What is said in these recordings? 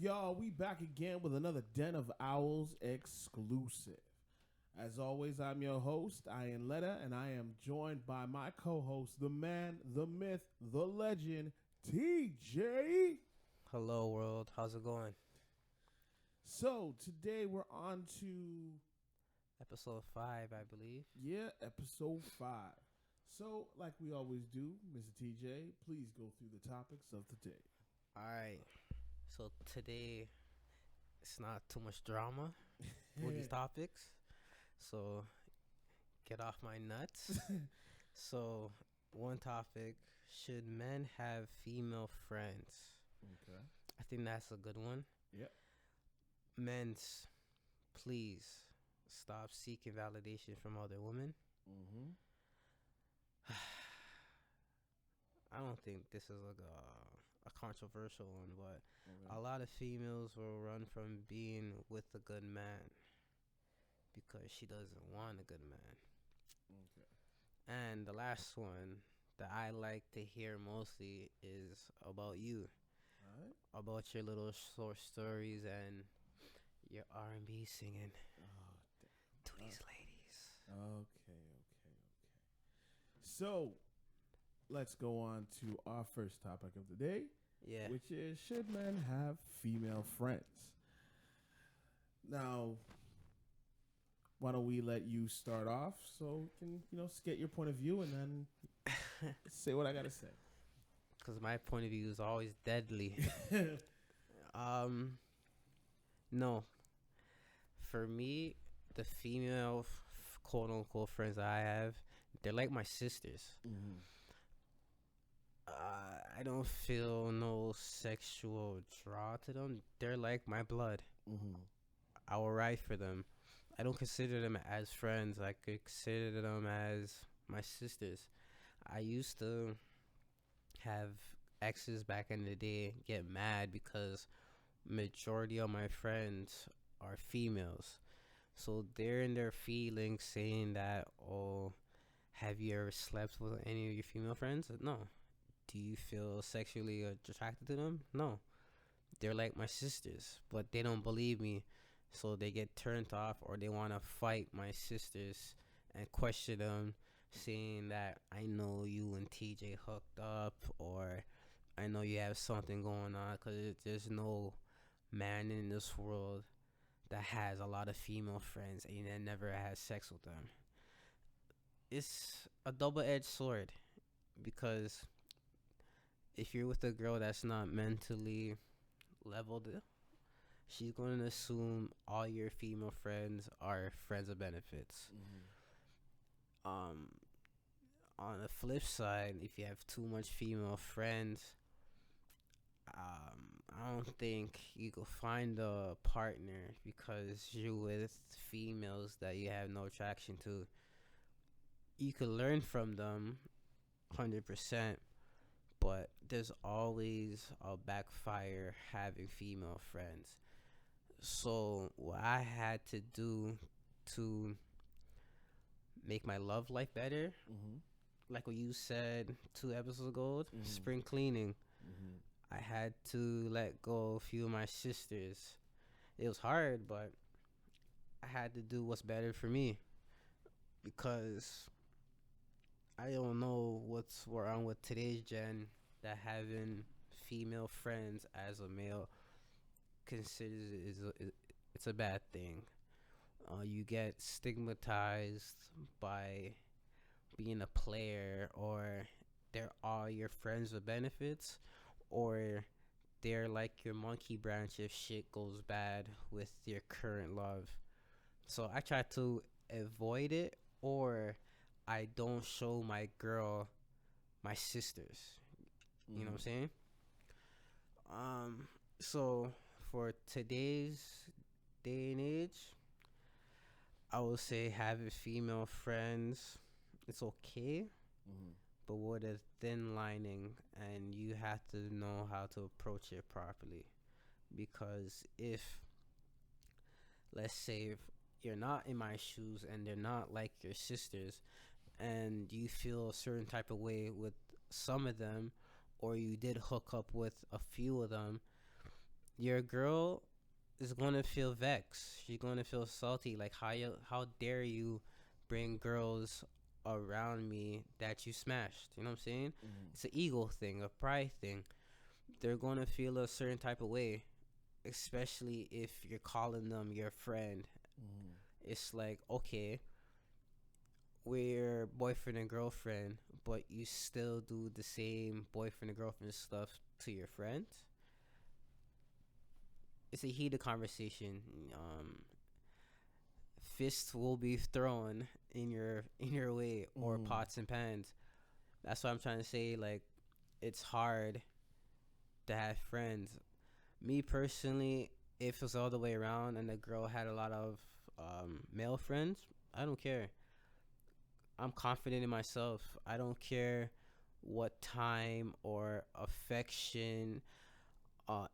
y'all? We back again with another Den of Owls exclusive. As always, I'm your host, Ian Letta, and I am joined by my co-host, the man, the myth, the legend, TJ. Hello, world. How's it going? So, today we're on to... Episode 5, I believe. episode 5. So, like we always do, Mr. TJ, please go through the topics of the day. All right. So, today, it's not too much drama with these topics. So, get off my nuts. So, one topic, should men have female friends? Okay. I think that's a good one. Yep. Men's, please stop seeking validation from other women. Mm-hmm. I don't think this is like a controversial one, but Okay. a lot of females will run from being with a good man because she doesn't want a good man. Okay. And the last one that I like to hear mostly is about you, All right. about your little short stories and your R&B singing Oh, to these ladies. Okay. So, let's go on to our first topic of the day, Yeah. which is, should men have female friends? Now, why don't we let you start off so you can, get your point of view and then say what I got to say. Because my point of view is always deadly. No. For me, the female quote unquote friends I have, they're like my sisters. Mm-hmm. I don't feel no sexual draw to them. They're like my blood. Mm-hmm. I will ride for them. I don't consider them as friends. I consider them as my sisters. I used to have exes back in the day get mad because majority of my friends are females. So they're in their feelings saying that, oh, have you ever slept with any of your female friends? No. Do you feel sexually attracted to them? No. They're like my sisters, but they don't believe me. So they get turned off or they want to fight my sisters and question them, saying that I know you and TJ hooked up, or I know you have something going on, because there's no man in this world that has a lot of female friends and then never has sex with them. It's a double-edged sword, because if you're with a girl that's not mentally leveled, she's going to assume all your female friends are friends of benefits. Mm-hmm. On the flip side, if you have too much female friends, I don't think you could find a partner because you're with females that you have no attraction to. You could learn from them 100%, but there's always a backfire having female friends. So what I had to do to make my love life better, Mm-hmm. like what you said 2 episodes ago, Mm-hmm. spring cleaning. Mm-hmm. I had to let go a few of my sisters. It was hard, but I had to do what's better for me, because I don't know what's wrong with today's gen that having female friends as a male considers it's a bad thing. You get stigmatized by being a player, or they're all your friends with benefits, or they're like your monkey branch if shit goes bad with your current love. So I try to avoid it, or I don't show my girl my sisters. You know what I'm saying? So for today's day and age, I would say having female friends, it's okay, Mm-hmm. but with a thin lining, and you have to know how to approach it properly. Because if, let's say, if you're not in my shoes and they're not like your sisters, and you feel a certain type of way with some of them, or you did hook up with a few of them, your girl is gonna feel vexed. She's gonna feel salty. Like how dare you bring girls around me that you smashed? You know what I'm saying? Mm-hmm. It's an ego thing, a pride thing. They're gonna feel a certain type of way, especially if you're calling them your friend. Mm-hmm. It's like, okay, we're boyfriend and girlfriend, but you still do the same boyfriend and girlfriend stuff to your friends. It's a heated conversation. Fists will be thrown in your way, or Mm-hmm. pots and pans. That's what I'm trying to say. Like, it's hard to have friends. Me personally, if it was all the way around and the girl had a lot of male friends, I don't care. I'm confident in myself. I don't care what time or affection,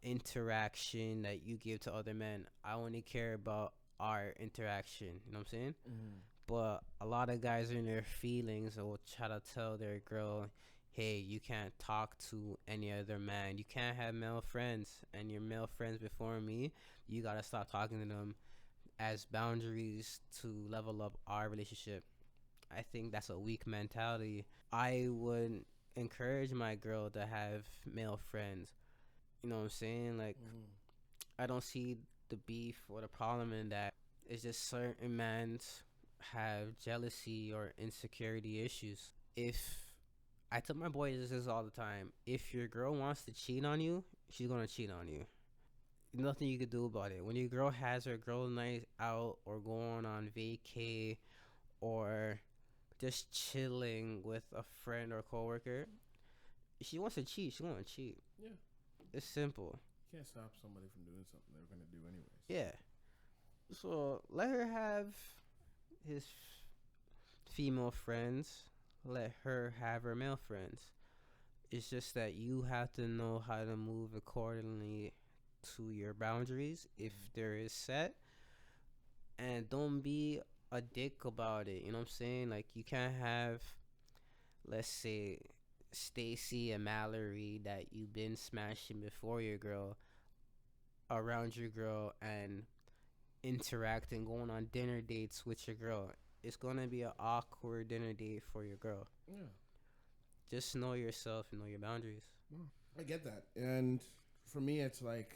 interaction that you give to other men. I only care about our interaction. You know what I'm saying? Mm-hmm. But a lot of guys are in their feelings and will try to tell their girl, hey, you can't talk to any other man. You can't have male friends. And your male friends before me, you got to stop talking to them as boundaries to level up our relationship. I think that's a weak mentality. I would encourage my girl to have male friends. You know what I'm saying? Like, Mm-hmm. I don't see the beef or the problem in that. It's just certain men have jealousy or insecurity issues. If I tell my boys this all the time, if your girl wants to cheat on you, she's gonna cheat on you. Nothing you could do about it. When your girl has her girl night out or going on vacay or just chilling with a friend or coworker, if she wants to cheat, she's gonna cheat. Yeah. It's simple. You can't stop somebody from doing something they're gonna do anyways. Yeah. So let her have his female friends. Let her have her male friends. It's just that you have to know how to move accordingly to your boundaries if there is set, and don't be a dick about it. You know what I'm saying? Like, you can't have, let's say, Stacy and Mallory that you've been smashing before your girl around your girl and interacting, going on dinner dates with your girl. It's gonna be an awkward dinner date for your girl. Yeah. Just know yourself and know your boundaries. I get that. And for me, it's like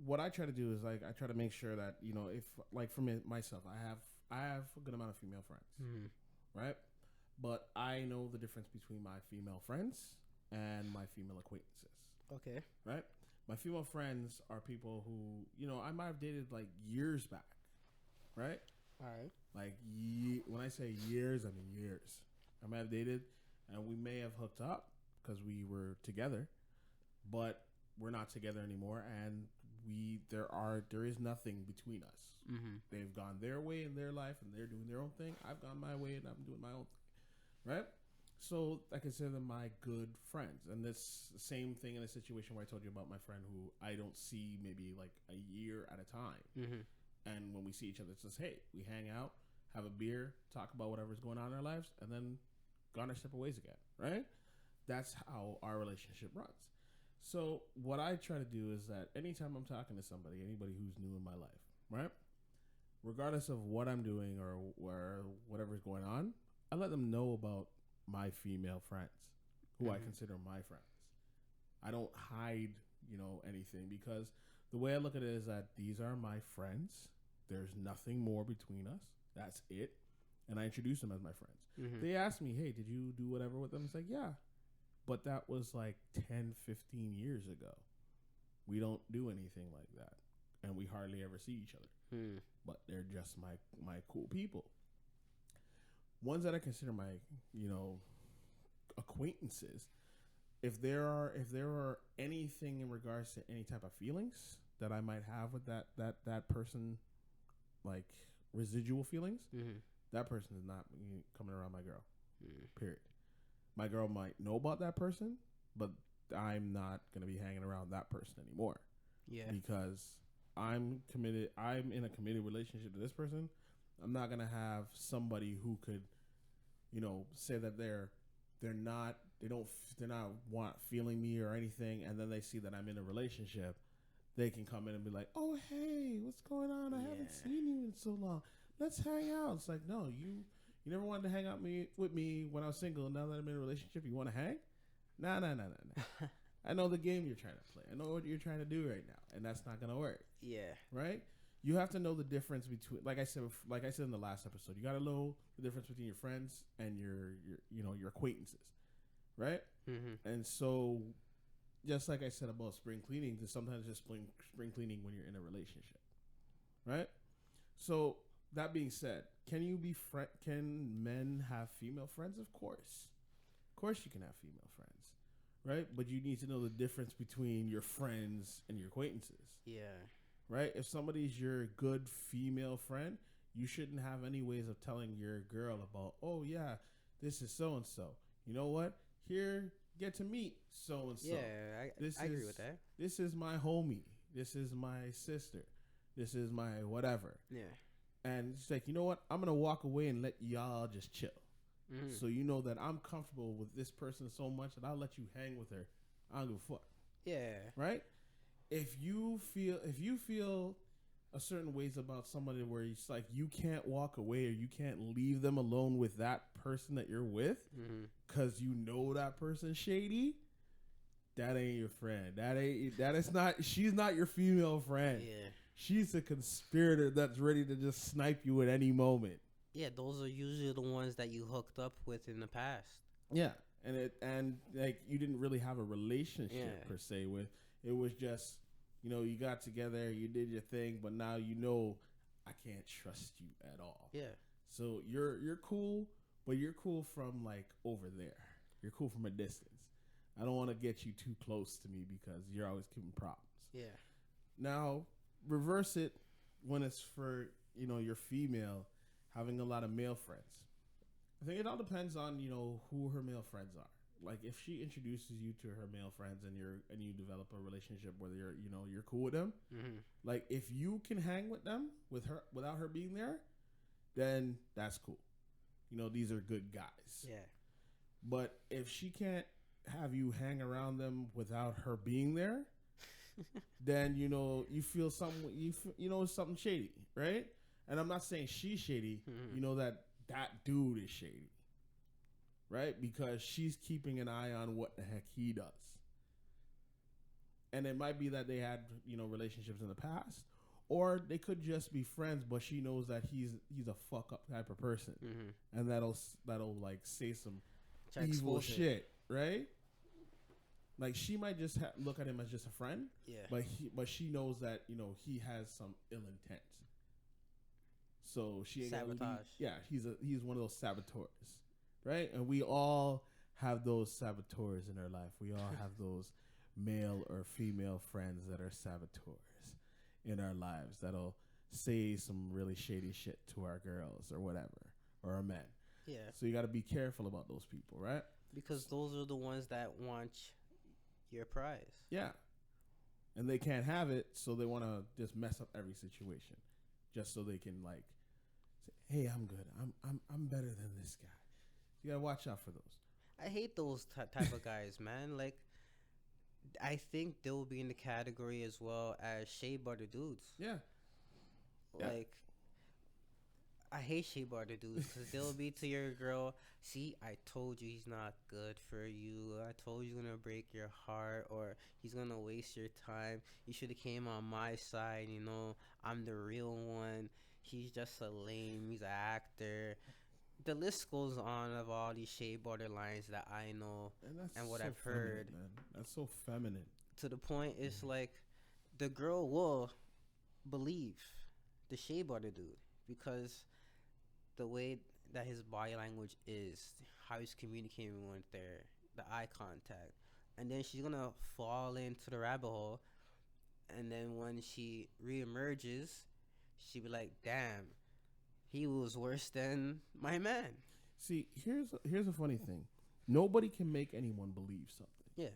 what I try to do is like I try to make sure that if like for me myself, I have a good amount of female friends, right? But I know the difference between my female friends and my female acquaintances, Okay. right? My female friends are people who I might have dated like years back, right? All right. Like when I say years, I mean years. I might have dated, and we may have hooked up because we were together, but we're not together anymore, and there is nothing between us. Mm-hmm. They've gone their way in their life, and they're doing their own thing. I've gone my way, and I'm doing my own thing, right? So I consider them my good friends, and this the same thing in a situation where I told you about my friend who I don't see maybe like a year at a time. Mm-hmm. And when we see each other, it's just, hey, we hang out, have a beer, talk about whatever's going on in our lives, and then go on our separate ways again, right? That's how our relationship runs. So what I try to do is that anytime I'm talking to somebody, anybody who's new in my life, right? Regardless of what I'm doing or whatever's going on, I let them know about my female friends, who I consider my friends. I don't hide, anything, because the way I look at it is that these are my friends. There's nothing more between us. That's it. And I introduce them as my friends. Mm-hmm. They ask me, hey, did you do whatever with them? It's like, yeah. But that was like 10, 15 years ago. We don't do anything like that. And we hardly ever see each other. Mm. But they're just my cool people. Ones that I consider my, acquaintances, if there are anything in regards to any type of feelings that I might have with that person, like residual feelings, that person is not coming around my girl. Period. My girl might know about that person, but I'm not going to be hanging around that person anymore. Yeah. Because I'm committed. I'm in a committed relationship to this person. I'm not going to have somebody who could, say that they're not feeling me or anything, and then they see that I'm in a relationship, they can come in and be like, "Oh, hey, what's going on? I haven't seen you in so long. Let's hang out." It's like, no, you never wanted to hang out with me when I was single. Now that I'm in a relationship, you want to hang? Nah. I know the game you're trying to play. I know what you're trying to do right now, and that's not gonna work. Yeah. Right? You have to know the difference between, like I said in the last episode, you got to know the difference between your friends and your acquaintances, right? Mm-hmm. And so, just like I said about spring cleaning, there's sometimes just spring cleaning when you're in a relationship, right? So that being said, can men have female friends? Of course you can have female friends, right? But you need to know the difference between your friends and your acquaintances. Yeah. Right? If somebody's your good female friend, you shouldn't have any ways of telling your girl about, oh yeah, this is so and so. You know what? Here, get to meet so and so. Yeah, I agree with that. This is my homie. This is my sister. This is my whatever. Yeah. And it's like, you know what? I'm gonna walk away and let y'all just chill. Mm-hmm. So you know that I'm comfortable with this person so much that I'll let you hang with her. I don't give a fuck. Yeah. Right? If you feel a certain ways about somebody where it's like you can't walk away or you can't leave them alone with that person that you're with because you know that person's shady, that ain't your friend. She's not your female friend. Yeah. She's a conspirator that's ready to just snipe you at any moment. Yeah, those are usually the ones that you hooked up with in the past. Yeah. And like you didn't really have a relationship per se with. It was just, you got together, you did your thing, but now I can't trust you at all. Yeah. So you're cool, but you're cool from like over there. You're cool from a distance. I don't want to get you too close to me because you're always giving problems. Yeah. Now, reverse it when it's for, your female having a lot of male friends. I think it all depends on, who her male friends are. Like if she introduces you to her male friends and you develop a relationship where you're cool with them, like if you can hang with them without her being there, then that's cool. These are good guys. Yeah. But if she can't have you hang around them without her being there, then you feel something. Something shady, right? And I'm not saying she's shady. That dude is shady. Right? Because she's keeping an eye on what the heck he does. And it might be that they had, relationships in the past. Or they could just be friends, but she knows that he's a fuck up type of person. And that'll like say some evil shit, right? Like she might just look at him as just a friend. Yeah. But she knows that, he has some ill intent. So she ain't sabotage. He's one of those saboteurs. Right? And we all have those saboteurs in our life. We all have those male or female friends that are saboteurs in our lives that'll say some really shady shit to our girls or whatever, or our men. Yeah. So you got to be careful about those people, right? Because those are the ones that want your prize. Yeah. And they can't have it, so they want to just mess up every situation just so they can like say, "Hey, I'm good. I'm better than this guy." You gotta watch out for those. I hate those type of guys, man. Like, I think they will be in the category as well as shea butter dudes. Yeah. Like, I hate shea butter dudes because they'll be to your girl, "See, I told you he's not good for you. I told you he's gonna break your heart, or he's gonna waste your time. You should have came on my side. I'm the real one. He's just a lame. He's an actor." The list goes on of all these shea butter lines that I know and what I've heard. Man. That's so feminine. To the point, it's like the girl will believe the shea butter dude because the way that his body language is, how he's communicating with her, the eye contact. And then she's going to fall into the rabbit hole. And then when she reemerges, she'll be like, "Damn. He was worse than my man." See, here's a funny thing. Nobody can make anyone believe something. Yeah.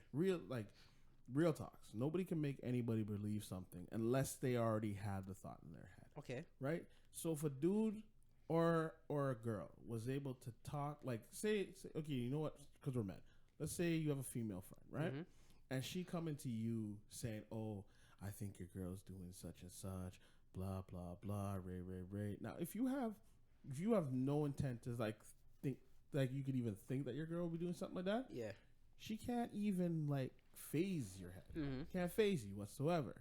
Real talks. Nobody can make anybody believe something unless they already had the thought in their head. Okay. Right? So if a dude or a girl was able to talk, like say okay, you know what? Because we're men. Let's say you have a female friend, right? And she coming to you saying, "Oh, I think your girl's doing such and such, blah blah blah, ray. Now, if you have no intent to like think like you could even think that your girl will be doing something like that, Yeah. she can't even like phase your head. Mm-hmm. Can't phase you whatsoever.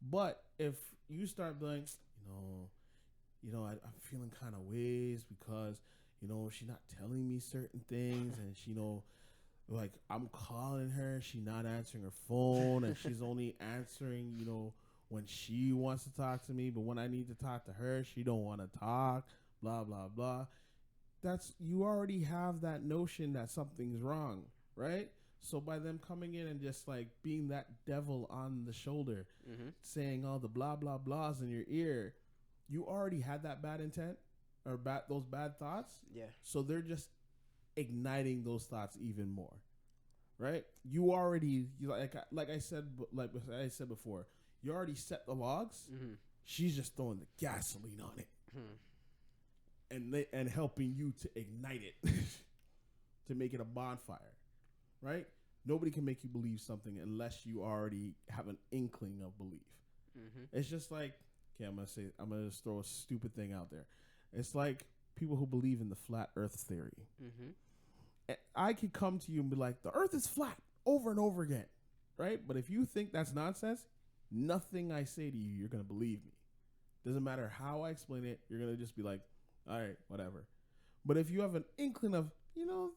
But if you start being, I'm feeling kind of ways because she's not telling me certain things, and like I'm calling her, she not answering her phone, and she's only answering when she wants to talk to me, but when I need to talk to her, she don't want to talk. Blah blah blah. That's you already have that notion that something's wrong, right? So by them coming in and just like being that devil on the shoulder, saying all the blah blah blahs in your ear, you already had that bad intent or those bad thoughts. Yeah. So they're just igniting those thoughts even more, right? You already like I said before, you already set the logs. Mm-hmm. She's just throwing the gasoline on it, and helping you to ignite it to make it a bonfire, right? Nobody can make you believe something unless you already have an inkling of belief. It's just like, okay, I'm gonna just throw a stupid thing out there. It's like people who believe in the flat Earth theory. I could come to you and be like, the Earth is flat over and over again, right? But if you think that's nonsense, nothing I say to you, you're gonna believe me. Doesn't matter how I explain it, you're gonna just be like, all right, whatever. But if you have an inkling of,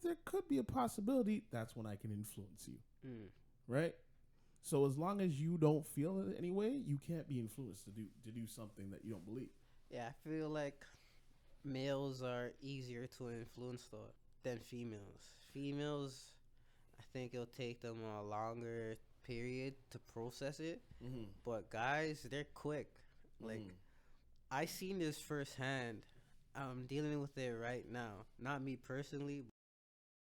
there could be a possibility, that's when I can influence you, right? So as long as you don't feel it anyway, you can't be influenced to do something that you don't believe. Yeah, I feel like males are easier to influence than females. Females, I think it'll take them a longer period to process it. But guys, they're quick. Like, I seen this firsthand. I'm dealing with it right now. Not me personally,